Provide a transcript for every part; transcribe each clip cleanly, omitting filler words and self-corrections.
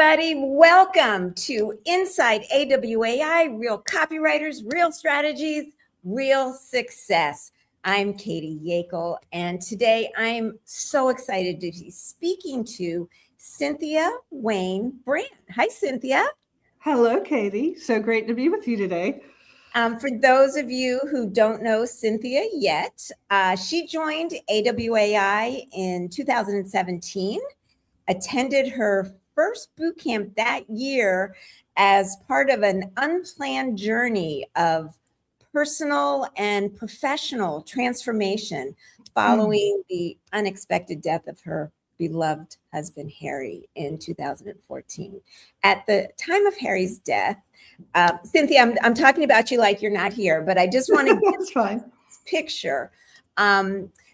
everybody. Welcome to Inside AWAI, Real Copywriters, Real Strategies, Real Success. I'm Katie Yeakle, and today I'm so excited to be speaking to Cynthia, Waine, Brandt. Hi, Cynthia. Hello, Katie. So great to be with you today. For those of you who don't know Cynthia yet, she joined AWAI in 2017, attended her first boot camp that year as part of an unplanned journey of personal and professional transformation following the unexpected death of her beloved husband, Harry, in 2014. At the time of Harry's death, Cynthia, I'm talking about you like you're not here, but I just want to get this picture.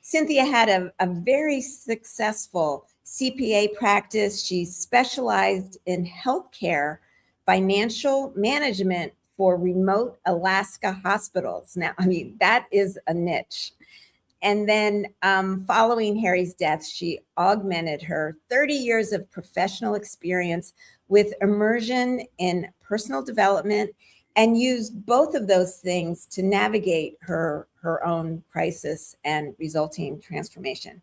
Cynthia had a very successful CPA practice. She specialized in healthcare, financial management for remote Alaska hospitals. Now, I mean, that is a niche. And then following Harry's death, she augmented her 30 years of professional experience with immersion in personal development and used both of those things to navigate her own crisis and resulting transformation.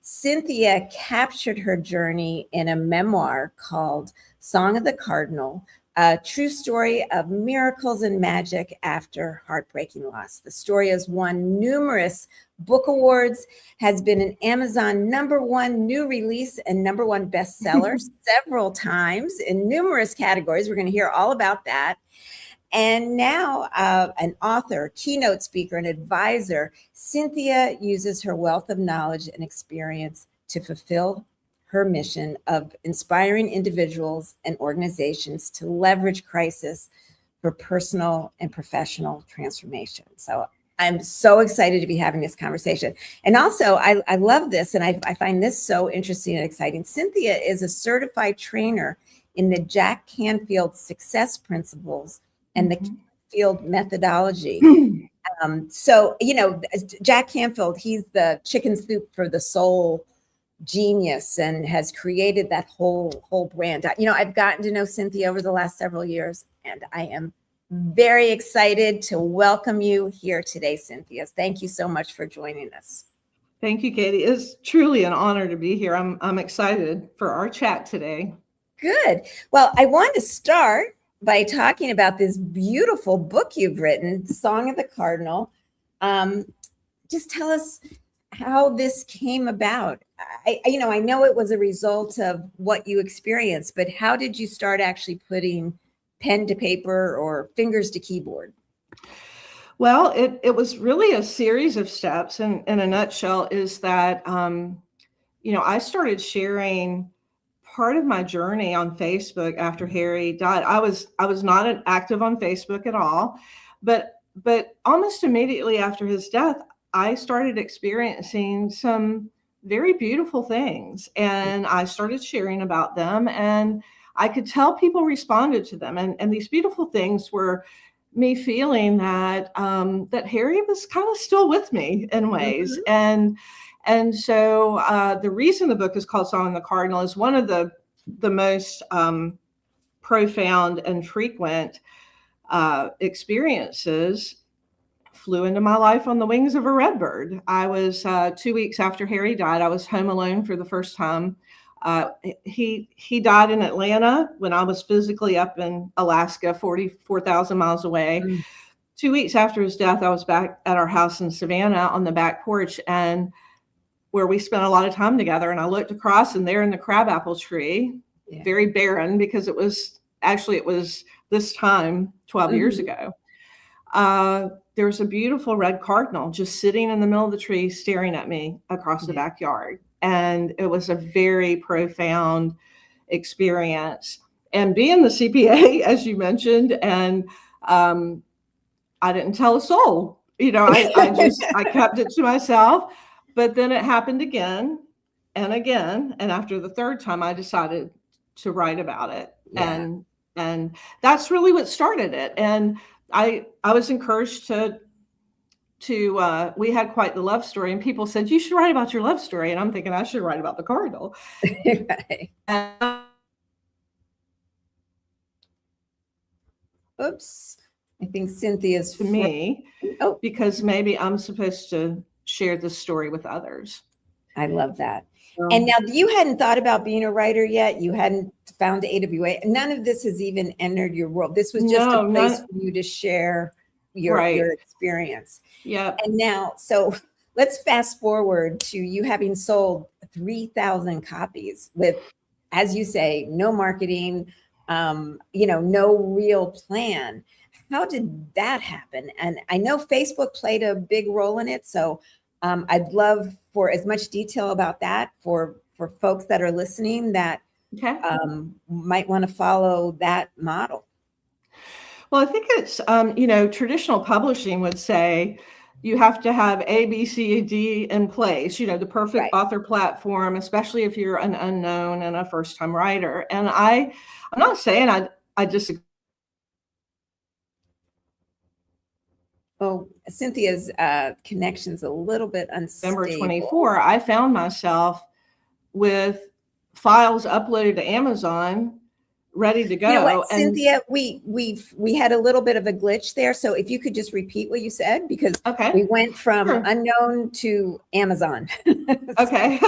Cynthia captured her journey in a memoir called Song of the Cardinal, a true story of miracles and magic after heartbreaking loss. The story has won numerous book awards, has been an Amazon #1 new release and #1 bestseller several times in numerous categories. We're going to hear all about that. And now an author, keynote speaker, and advisor, Cynthia uses her wealth of knowledge and experience to fulfill her mission of inspiring individuals and organizations to leverage crisis for personal and professional transformation. So I'm so excited to be having this conversation. And also, I love this, and I find this so interesting and exciting. Cynthia is a certified trainer in the Jack Canfield Success Principles and the Canfield methodology. So, you know, Jack Canfield, he's the chicken soup for the soul genius and has created that whole brand. You know, I've gotten to know Cynthia over the last several years, and I am very excited to welcome you here today, Cynthia. Thank you so much for joining us. Thank you, Katie. It's truly an honor to be here. I'm excited for our chat today. Good. Well, I want to start by talking about this beautiful book you've written, Song of the Cardinal. Just tell us how this came about. I know it was a result of what you experienced, but how did you start actually putting pen to paper or fingers to keyboard? Well, it was really a series of steps. And in a nutshell is that, I started sharing part of my journey on Facebook after Harry died. I was not active on Facebook at all, but almost immediately after his death, I started experiencing some very beautiful things, and I started sharing about them, and I could tell people responded to them. And these beautiful things were me feeling that that Harry was kind of still with me in ways. And so the reason the book is called Song of the Cardinal is one of the most profound and frequent experiences flew into my life on the wings of a redbird. I was 2 weeks after Harry died. I was home alone for the first time. He died in Atlanta when I was physically up in Alaska, 44,000 miles away. 2 weeks after his death, I was back at our house in Savannah on the back porch, and where we spent a lot of time together. And I looked across, and there in the crabapple tree, very barren, because it was this time 12 years ago. There was a beautiful red cardinal just sitting in the middle of the tree, staring at me across the backyard. And it was a very profound experience. And being the CPA, as you mentioned, and I didn't tell a soul, I kept it to myself. But then it happened again and again. And after the third time, I decided to write about it. And that's really what started it. And I was encouraged to we had quite the love story, and people said, you should write about your love story. And I'm thinking I should write about the cardinal. Oops. I think Cynthia's to me, Oh, because maybe I'm supposed to share this story with others. I love that. And now you hadn't thought about being a writer yet. You hadn't found AWA. None of this has even entered your world. This was just a place for you to share your experience. Yep. And now, so let's fast forward to you having sold 3,000 copies with, as you say, no marketing, no real plan. How did that happen? And I know Facebook played a big role in it. So I'd love for as much detail about that for folks that are listening that might want to follow that model. Well, I think it's, traditional publishing would say you have to have A, B, C, D in place, the perfect author platform, especially if you're an unknown and a first-time writer. And I'm not saying I disagree. Oh, Cynthia's connection's a little bit unstable. November 24, I found myself with files uploaded to Amazon, ready to go. You know what, Cynthia, we had a little bit of a glitch there. So if you could just repeat what you said, because we went from unknown to Amazon. Okay.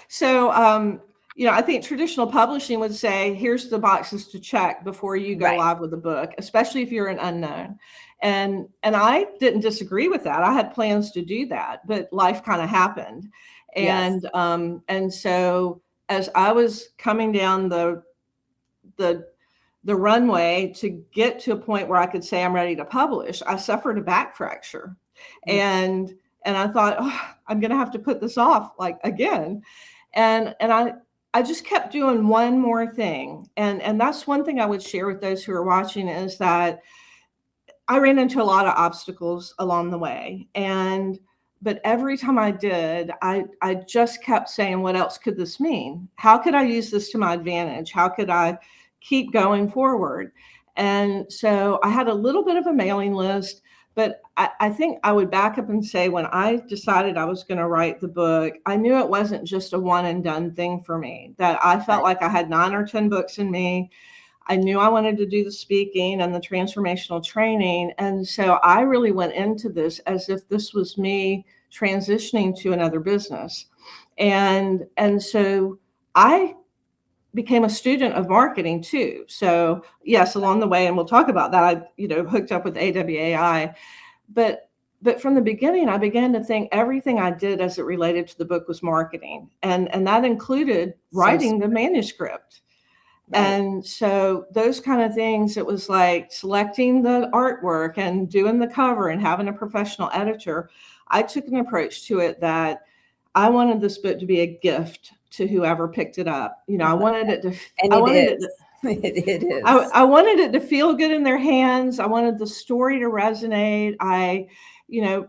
So, I think traditional publishing would say, here's the boxes to check before you go live with a book, especially if you're an unknown. And I didn't disagree with that. I had plans to do that, but life kind of happened. And so as I was coming down the runway to get to a point where I could say I'm ready to publish, I suffered a back fracture. And I thought, I'm going to have to put this off again. And I just kept doing one more thing. And that's one thing I would share with those who are watching, is that I ran into a lot of obstacles along the way. But every time I did, I just kept saying, what else could this mean? How could I use this to my advantage? How could I keep going forward? And so I had a little bit of a mailing list, but I think I would back up and say, when I decided I was going to write the book, I knew it wasn't just a one and done thing for me, that I felt like I had 9 or 10 books in me. I knew I wanted to do the speaking and the transformational training. And so I really went into this as if this was me transitioning to another business. And so I became a student of marketing too. So yes, along the way, and we'll talk about that, I, hooked up with AWAI, but from the beginning, I began to think everything I did as it related to the book was marketing. And that included writing the manuscript. And so those kind of things, it was like selecting the artwork and doing the cover and having a professional editor. I took an approach to it that I wanted this book to be a gift to whoever picked it up. I wanted it to, I wanted it to feel good in their hands. I wanted the story to resonate. I,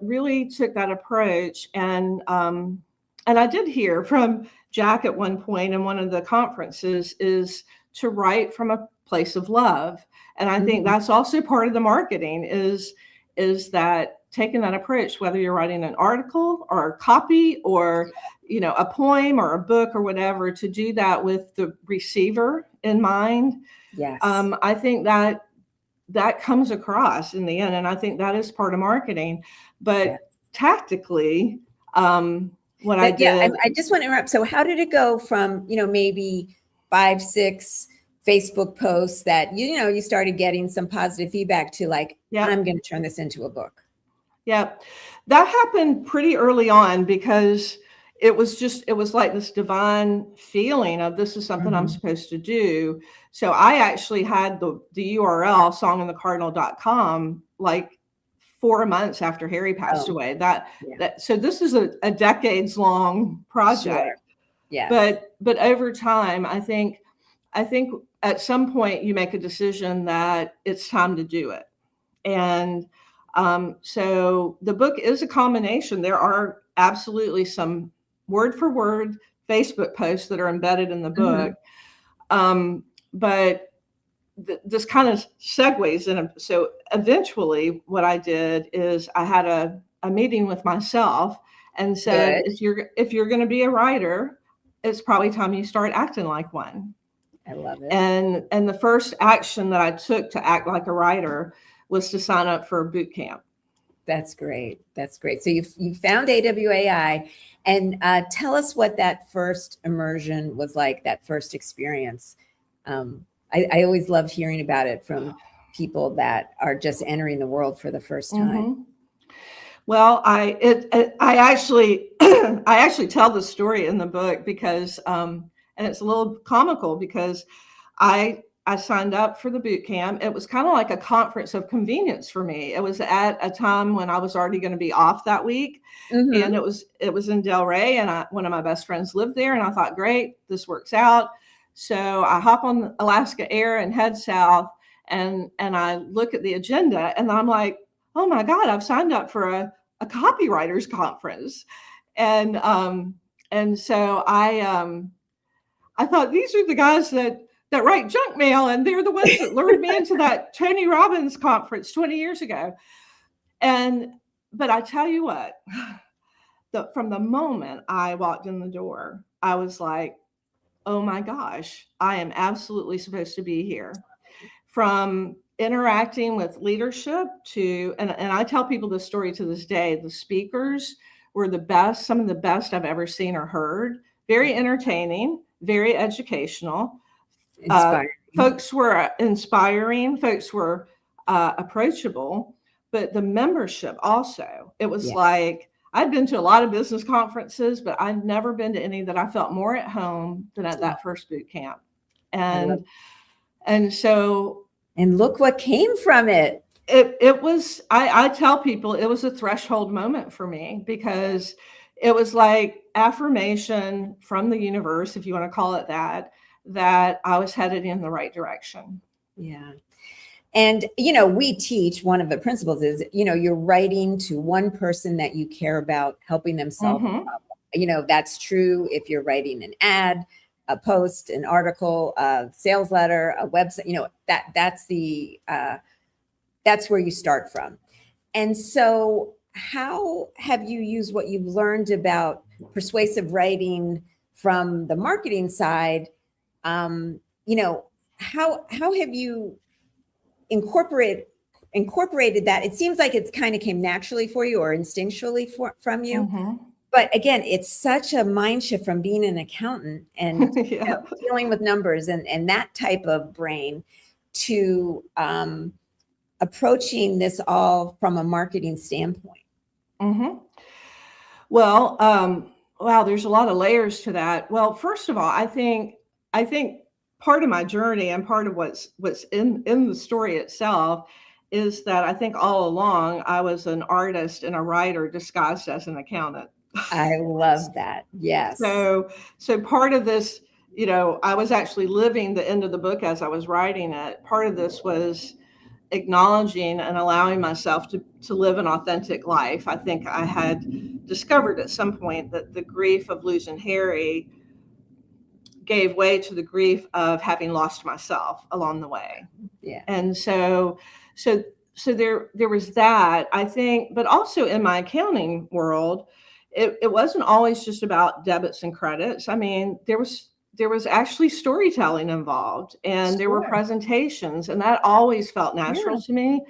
really took that approach. And I did hear from Jack at one point in one of the conferences, is to write from a place of love. And I think that's also part of the marketing, is that taking that approach, whether you're writing an article or a copy or, a poem or a book or whatever, to do that with the receiver in mind. Yes. I think that comes across in the end. And I think that is part of marketing, but tactically, I just want to interrupt. So how did it go from, maybe 5, 6 Facebook posts that, you started getting some positive feedback to I'm going to turn this into a book? Yeah, that happened pretty early on, because it was like this divine feeling of, this is something I'm supposed to do. So I actually had the URL songandthecardinal.com 4 months after Harry passed away. So this is a decades long project. Sure. Yeah. But over time, I think at some point you make a decision that it's time to do it. And so the book is a combination. There are absolutely some word for word Facebook posts that are embedded in the book. But this kind of segues in. So eventually what I did is I had a meeting with myself and said, if you're going to be a writer, it's probably time you start acting like one. I love it. And the first action that I took to act like a writer was to sign up for a boot camp. That's great. That's great. So you found AWAI, and tell us what that first immersion was like, that first experience. I always love hearing about it from people that are just entering the world for the first time. Mm-hmm. Well, I actually I actually tell the story in the book because and it's a little comical because I signed up for the boot camp. It was kind of like a conference of convenience for me. It was at a time when I was already going to be off that week. Mm-hmm. And it was in Delray, and one of my best friends lived there, and I thought, great, this works out. So I hop on Alaska Air and head south, and I look at the agenda, and I'm like, oh my God, I've signed up for a copywriters conference. And so I thought, these are the guys that write junk mail, and they're the ones that lured me into that Tony Robbins conference 20 years ago. But I tell you what, from the moment I walked in the door, I was like, oh my gosh, I am absolutely supposed to be here. From interacting with leadership to, and I tell people this story to this day, the speakers were the best, some of the best I've ever seen or heard. Very entertaining, very educational. Inspiring. Folks were inspiring, folks were approachable, but the membership also, it was like, I'd been to a lot of business conferences, but I'd never been to any that I felt more at home than at that first boot camp. And so, and look what came from it. It was, I tell people it was a threshold moment for me, because it was like affirmation from the universe, if you want to call it that I was headed in the right direction. Yeah. And, we teach, one of the principles is, you're writing to one person that you care about, helping them solve a problem. That's true if you're writing an ad, a post, an article, a sales letter, a website, that's where you start from. And so how have you used what you've learned about persuasive writing from the marketing side? How have you incorporated that? It seems like it's kind of came naturally for you, or instinctually from you. Mm-hmm. But again, it's such a mind shift from being an accountant and dealing with numbers and that type of brain to approaching this all from a marketing standpoint. Mm-hmm. Well, wow, there's a lot of layers to that. Well, first of all, I think part of my journey and part of what's in the story itself is that I think all along I was an artist and a writer disguised as an accountant. I love that. Yes. So part of this, I was actually living the end of the book as I was writing it. Part of this was acknowledging and allowing myself to live an authentic life. I think I had discovered at some point that the grief of losing Harry gave way to the grief of having lost myself along the way. Yeah. And so there was that, I think, but also in my accounting world, it wasn't always just about debits and credits. I mean, there was actually storytelling involved, and there were presentations, and that always felt natural to me.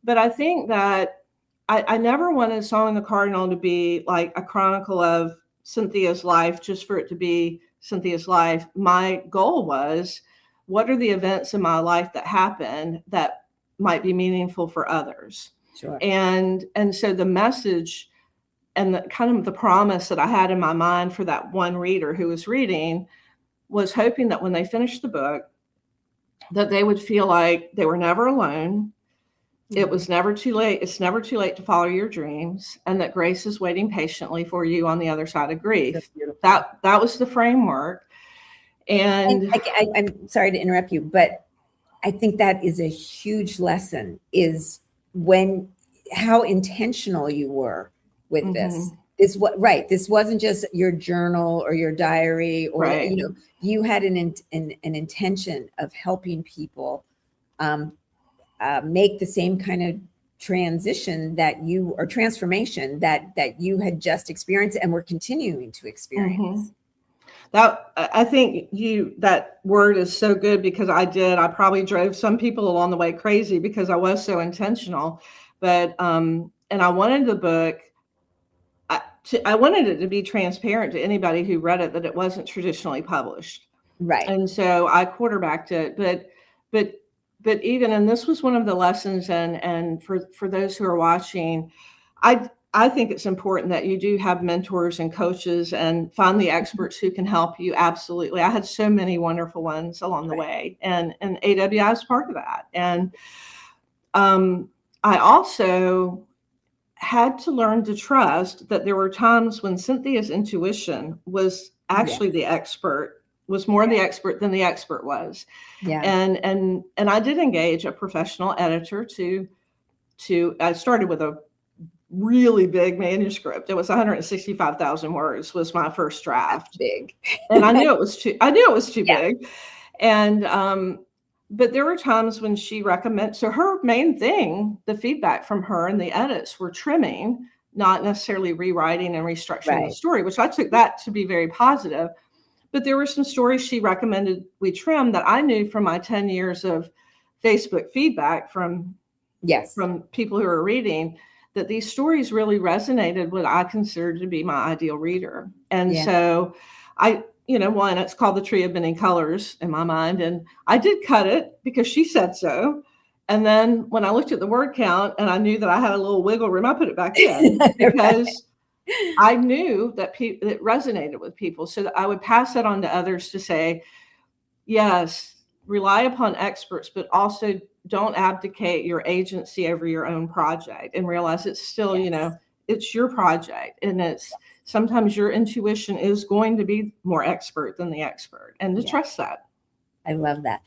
But I think that I never wanted Song in the Cardinal to be like a chronicle of Cynthia's life just for it to be Cynthia's life. My goal was, what are the events in my life that happen that might be meaningful for others? Sure. And so the message and the kind of the promise that I had in my mind for that one reader who was reading was hoping that when they finished the book, that they would feel like they were never alone. Mm-hmm. It was never too late. It's never too late to follow your dreams, and that grace is waiting patiently for you on the other side of grief. That was the framework. And I'm sorry to interrupt you, but I think that is a huge lesson, is how intentional you were with this. This wasn't just your journal or your diary, or you had an intention of helping people make the same kind of transition transformation that you had just experienced and were continuing to experience. I think that word is so good, because I probably drove some people along the way crazy because I was so intentional. But, and I wanted the book, I wanted it to be transparent to anybody who read it, that it wasn't traditionally published. Right. And so I quarterbacked it, but even, and this was one of the lessons, and for those who are watching, I think it's important that you do have mentors and coaches and find the experts who can help you. Absolutely. I had so many wonderful ones along the way, and AWI is part of that. And I also had to learn to trust that there were times when Cynthia's intuition was actually the expert, was more the expert than the expert was. Yeah. And I did engage a professional editor I started with a really big manuscript. It was 165,000 words was my first draft. That's big. And I knew it was too big. And, but there were times when she recommended, so her main thing, the feedback from her and the edits were trimming, not necessarily rewriting and restructuring the story, which I took that to be very positive. But there were some stories she recommended we trim that I knew from my 10 years of Facebook feedback from people who are reading, that these stories really resonated with what I considered to be my ideal reader. And so one, it's called The Tree of Many Colors in my mind. And I did cut it because she said so. And then when I looked at the word count and I knew that I had a little wiggle room, I put it back in because I knew that it resonated with people. So that I would pass that on to others to say, yes, rely upon experts, but also don't abdicate your agency over your own project, and realize it's still, it's your project, and it's sometimes your intuition is going to be more expert than the expert, and to trust that. I love that.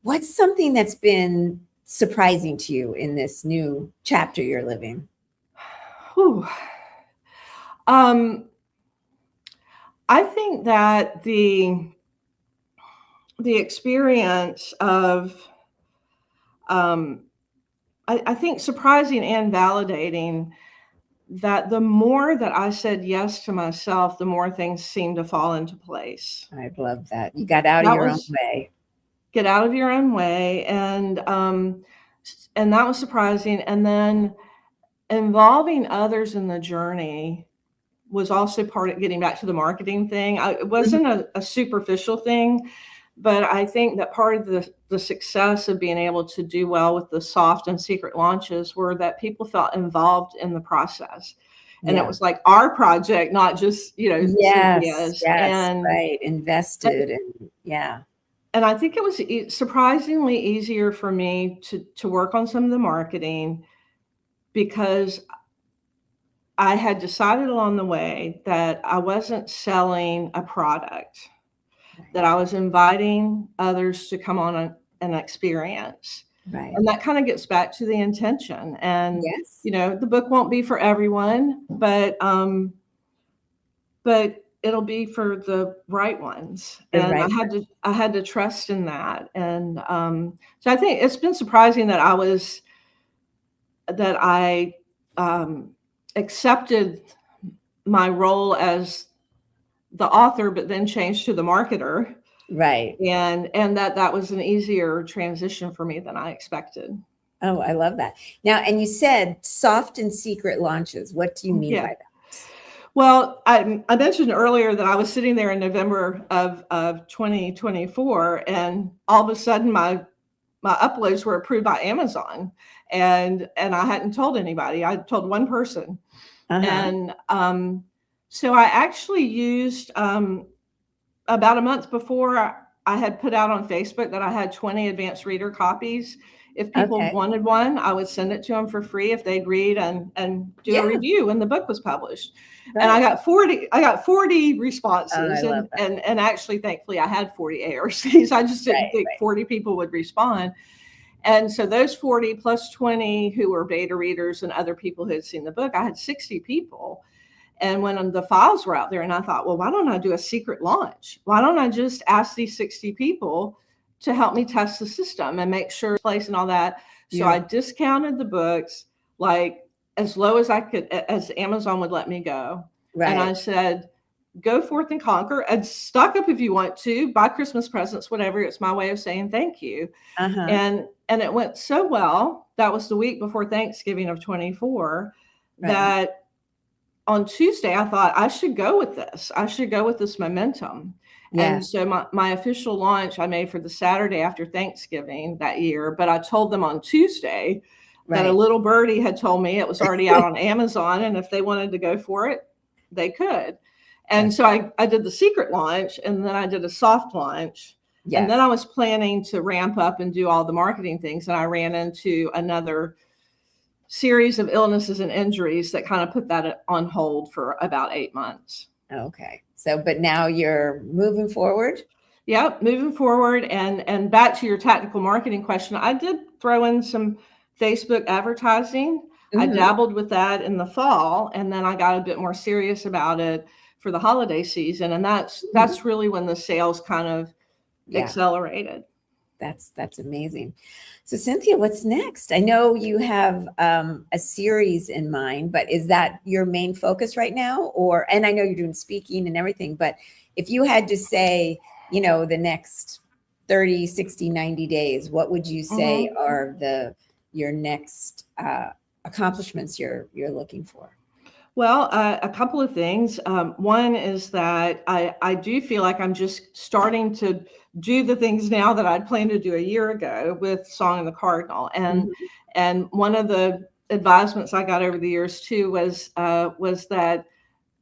What's something that's been surprising to you in this new chapter you're living? I think that the experience of, I think surprising and validating, that the more that I said yes to myself, the more things seemed to fall into place. I love that. You got out of your own way. Get out of your own way. And that was surprising. And then involving others in the journey was also part of getting back to the marketing thing. It wasn't a superficial thing, but I think that part of the success of being able to do well with the soft and secret launches were that people felt involved in the process. And it was like our project, not just, Cynthia's. And invested. And I think it was surprisingly easier for me to work on some of the marketing, because I had decided along the way that I wasn't selling a product, that I was inviting others to come on an experience. Right. And that kind of gets back to the intention. And, the book won't be for everyone, but it'll be for the right ones. And I had to trust in that. And so I think it's been surprising that I accepted my role as the author, but then changed to the marketer. Right. And that was an easier transition for me than I expected. Oh, I love that. Now, and you said soft and secret launches. What do you mean by that? Well, I mentioned earlier that I was sitting there in November of 2024, and all of a sudden my uploads were approved by Amazon, and I hadn't told anybody. I told one person. And so I actually used, about a month before, I had put out on Facebook that I had 20 advanced reader copies. If people wanted one, I would send it to them for free if they'd read and do a review when the book was published. Right. And I got 40 responses. And actually, thankfully, I had 40 ARCs. I just didn't think 40 people would respond. And so those 40 plus 20 who were beta readers and other people who had seen the book, I had 60 people. And when the files were out there, and I thought, well, why don't I do a secret launch? Why don't I just ask these 60 people to help me test the system and make sure it's place and all that? So I discounted the books like as low as I could, as Amazon would let me go. Right. And I said, go forth and conquer, and stock up if you want to, buy Christmas presents, whatever. It's my way of saying thank you. Uh-huh. And it went so well. That was the week before Thanksgiving of 24, Right. that on Tuesday, I thought I should go with this. I should go with this momentum. Yeah. And so my official launch I made for the Saturday after Thanksgiving that year, but I told them on Tuesday that a Right. little birdie had told me it was already out on Amazon, and if they wanted to go for it, they could. And so I did the secret launch, and then I did a soft launch. Yes. And then I was planning to ramp up and do all the marketing things, and I ran into another series of illnesses and injuries that kind of put that on hold for about 8 months. Okay. So, but now you're moving forward. Yep, moving forward. And back to your tactical marketing question, I did throw in some Facebook advertising. Mm-hmm. I dabbled with that in the fall, and then I got a bit more serious about it for the holiday season. And that's really when the sales kind of accelerated. That's amazing. So Cynthia, what's next? I know you have a series in mind, but is that your main focus right now? And I know you're doing speaking and everything, but if you had to say, the next 30, 60, 90 days, what would you say are your next accomplishments you're looking for? Well, a couple of things. One is that I do feel like I'm just starting to do the things now that I'd planned to do a year ago with Song and the Cardinal. And one of the advisements I got over the years too was that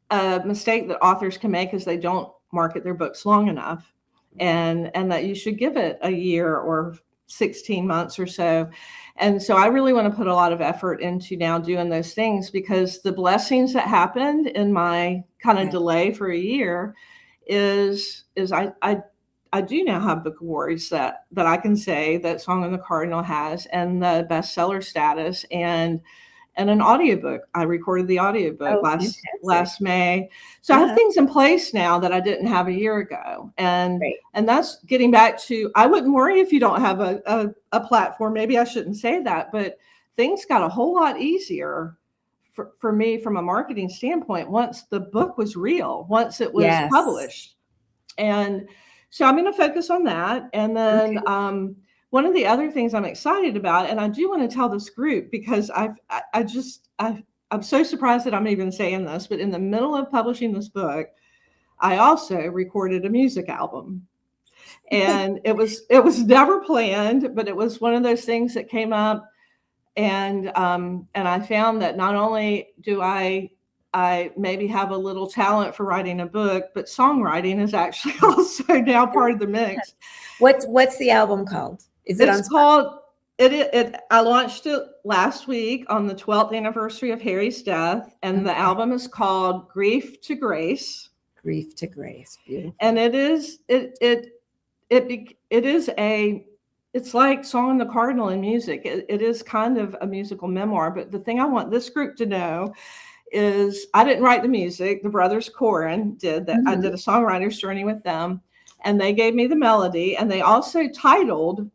a mistake that authors can make is they don't market their books long enough, and that you should give it a year or 16 months or so. And so I really want to put a lot of effort into now doing those things, because the blessings that happened in my kind of delay for a year is I do now have book awards that I can say that Song and the Cardinal has, and the bestseller status, and an audiobook. I recorded the audiobook last May. So I have things in place now that I didn't have a year ago. And that's getting back to, I wouldn't worry if you don't have a platform. Maybe I shouldn't say that, but things got a whole lot easier for me from a marketing standpoint once the book was real, once it was published. And so I'm going to focus on that. And then one of the other things I'm excited about, and I do want to tell this group, because I'm so surprised that I'm even saying this, but in the middle of publishing this book, I also recorded a music album. And it was never planned, but it was one of those things that came up. And I found that not only do I maybe have a little talent for writing a book, but songwriting is actually also now part of the mix. What's the album called? I launched it last week on the 12th anniversary of Harry's death, and the album is called Grief to Grace. Grief to Grace. Beautiful. And it's like Song and the Cardinal in music. It is kind of a musical memoir, but the thing I want this group to know is I didn't write the music. The brothers Corin did that. I did a songwriter's journey with them, and they gave me the melody, and they also titled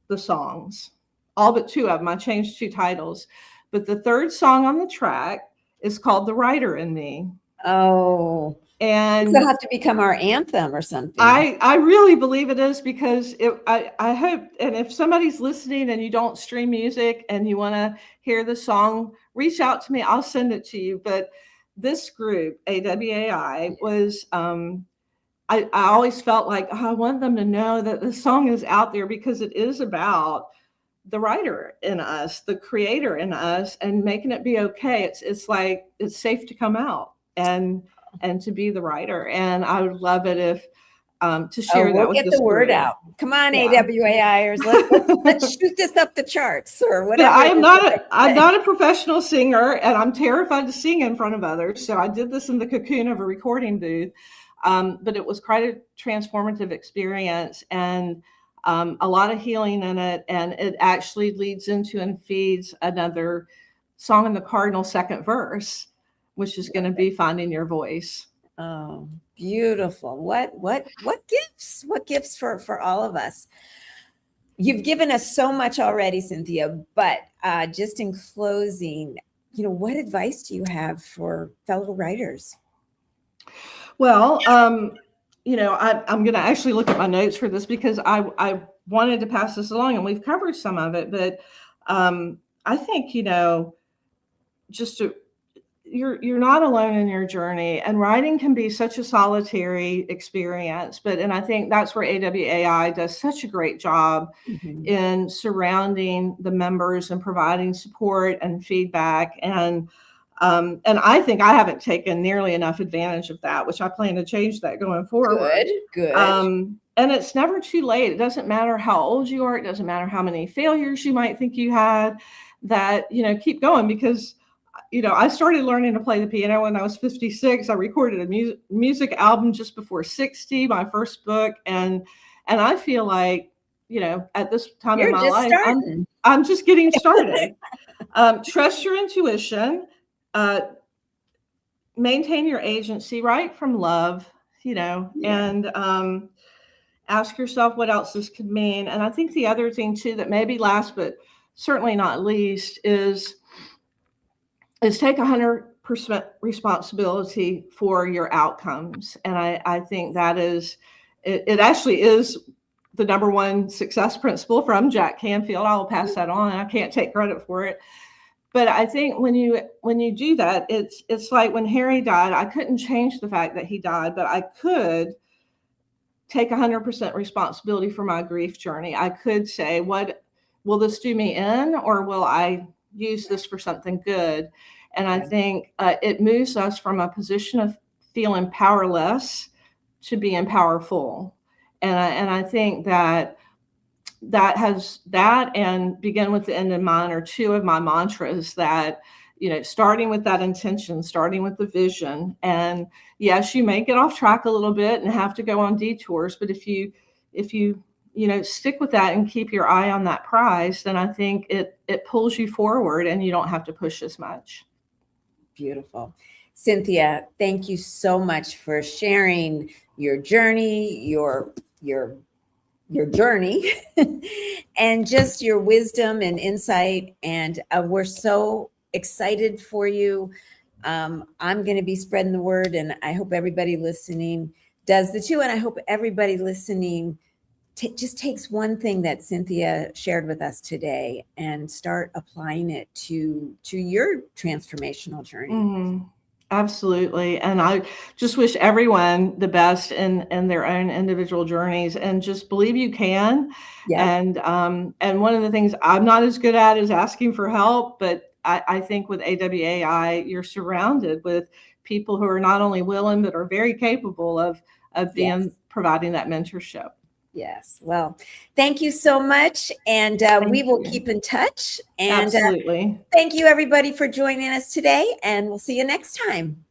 the songs, all but two of them. I changed two titles, but the third song on the track is called The Writer in Me. Oh, and it'll have to become our anthem or something. I really believe it is, because I hope, and if somebody's listening and you don't stream music and you want to hear the song, reach out to me. I'll send it to you. But this group, AWAI, was, I always felt like I want them to know that the song is out there, because it is about the writer in us, the creator in us, and making it be okay. It's like, it's safe to come out and to be the writer. And I would love it if to share that with get the word out. Come on, AWAIers, let's shoot this up the charts or whatever. Yeah, I'm not a professional singer, and I'm terrified to sing in front of others. So I did this in the cocoon of a recording booth, but it was quite a transformative experience, and a lot of healing in it. And it actually leads into and feeds another Song in the Cardinal second verse, which is going to be Finding Your Voice. Oh, beautiful. What gifts for all of us. You've given us so much already, Cynthia, but just in closing, what advice do you have for fellow writers? Well, I'm going to actually look at my notes for this because I wanted to pass this along, and we've covered some of it, but I think, just to, you're not alone in your journey, and writing can be such a solitary experience, and I think that's where AWAI does such a great job in surrounding the members and providing support and feedback. And I think I haven't taken nearly enough advantage of that, which I plan to change that going forward. Good. And it's never too late. It doesn't matter how old you are. It doesn't matter how many failures you might think you had, that, keep going, because I started learning to play the piano when I was 56. I recorded a music album just before 60, my first book. And I feel like, at this time in my life, I'm just getting started. Trust your intuition, maintain your agency, write from love, and ask yourself what else this could mean. And I think the other thing too, that maybe last, but certainly not least, is take 100% responsibility for your outcomes. And I think that is, it actually is the number one success principle from Jack Canfield. I will pass that on. I can't take credit for it. But I think when you do that, it's like when Harry died, I couldn't change the fact that he died, but I could take 100% responsibility for my grief journey. I could say, what will this do me in, or will I use this for something good? And I think it moves us from a position of feeling powerless to being powerful. And I think that and begin with the end in mind are two of my mantras, that, starting with that intention, starting with the vision. And yes, you may get off track a little bit and have to go on detours, but if you stick with that and keep your eye on that prize, then I think it pulls you forward and you don't have to push as much. Beautiful. Cynthia, thank you so much for sharing your journey, your journey and just your wisdom and insight. And we're so excited for you. I'm going to be spreading the word, and I hope everybody listening does the too. And I hope everybody listening just takes one thing that Cynthia shared with us today and start applying it to your transformational journey. Mm-hmm. Absolutely. And I just wish everyone the best in their own individual journeys, and just believe you can. Yep. And one of the things I'm not as good at is asking for help, but I think with AWAI, you're surrounded with people who are not only willing, but are very capable of being providing that mentorship. Yes. Well, thank you so much. And we will keep in touch. And absolutely. Thank you, everybody, for joining us today. And we'll see you next time.